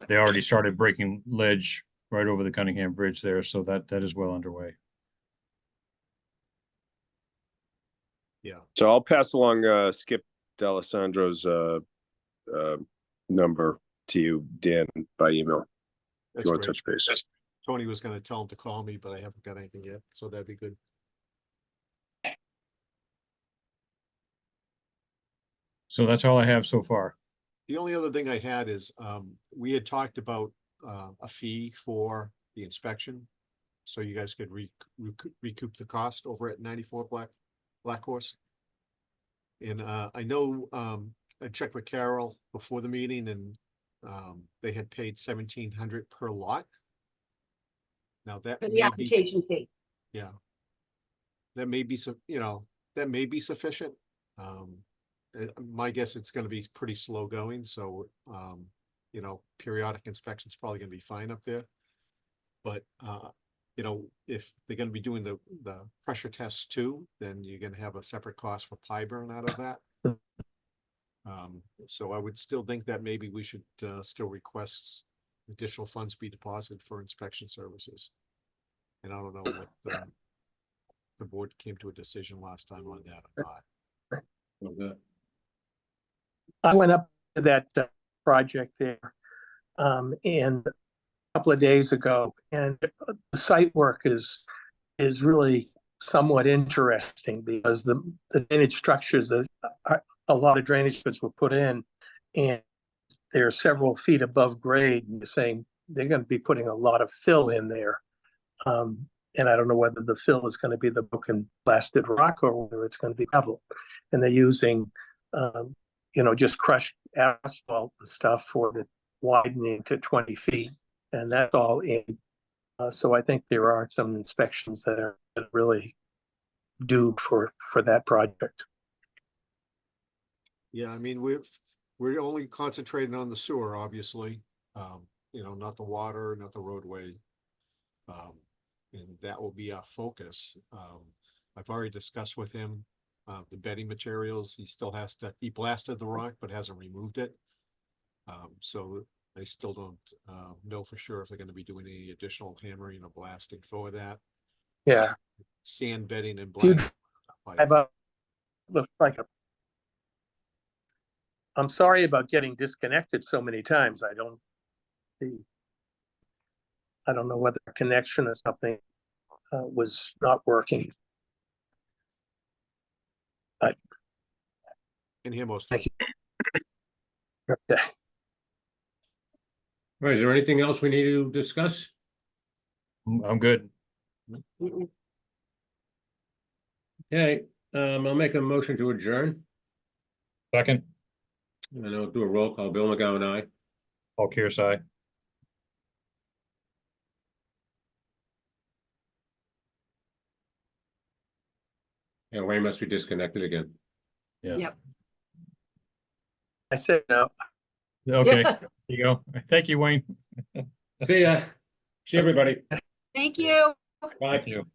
They already started breaking ledge right over the Cunningham Bridge there, so that is well underway. Yeah. So I'll pass along Skip D'Alessandro's number to you, Dan, by email, if That's you want to great. touch base. Tony was going to tell him to call me, but I haven't got anything yet. So that'd be good. So that's all I have so far. The only other thing I had is, we had talked about, a fee for the inspection. So you guys could recoup the cost over at 94 Black Horse. And, I know, I checked with Carol before the meeting and, they had paid 1,700 per lot. Now that For may the application fee. yeah. That may be some, you know, that may be sufficient. My guess it's gonna be pretty slow going, so, you know, periodic inspection's probably gonna be fine up there. But, you know, if they're gonna be doing the pressure tests too, then you're gonna have a separate cost for pie burn out of that. So I would still think that maybe we should, still request additional funds be deposited for inspection services. And I don't know what, the board came to a decision last time on that or not. Okay. I went up to that project there and a couple of days ago, and the site work is really somewhat interesting because the drainage structures that a lot of drainage pits were put in, and they're several feet above grade, and you're saying they're going to be putting a lot of fill in there. And I don't know whether the fill is going to be the broken blasted rock or whether it's going to be gravel. And they're using, you know, just crushed asphalt and stuff for the widening to 20 feet. And that's all in. So I think there are some inspections that are really due for that project. Yeah, I mean, we're only concentrating on the sewer, obviously. You know, not the water, not the roadway. And that will be our focus. I've already discussed with him, the bedding materials. He blasted the rock, but hasn't removed it. So I still don't, know for sure if they're gonna be doing any additional hammering or blasting for that. Yeah. Sand bedding and Huge. black. Looks like I'm sorry about getting disconnected so many times. I don't see. I don't know whether a connection or something was not working. In here most. Thank Okay. All right, is there anything else we need to discuss? I'm good. Mm-mm. Okay, I'll make a motion to adjourn, Second, and I'll do a roll call. Bill McGowan, aye. Paul Kearsarge. Yeah, Wayne must be disconnected again. Yeah. Yep. I said no. Okay, Yeah. there you go. Thank you, Wayne. See ya. See everybody. Thank you. Bye. Thank you.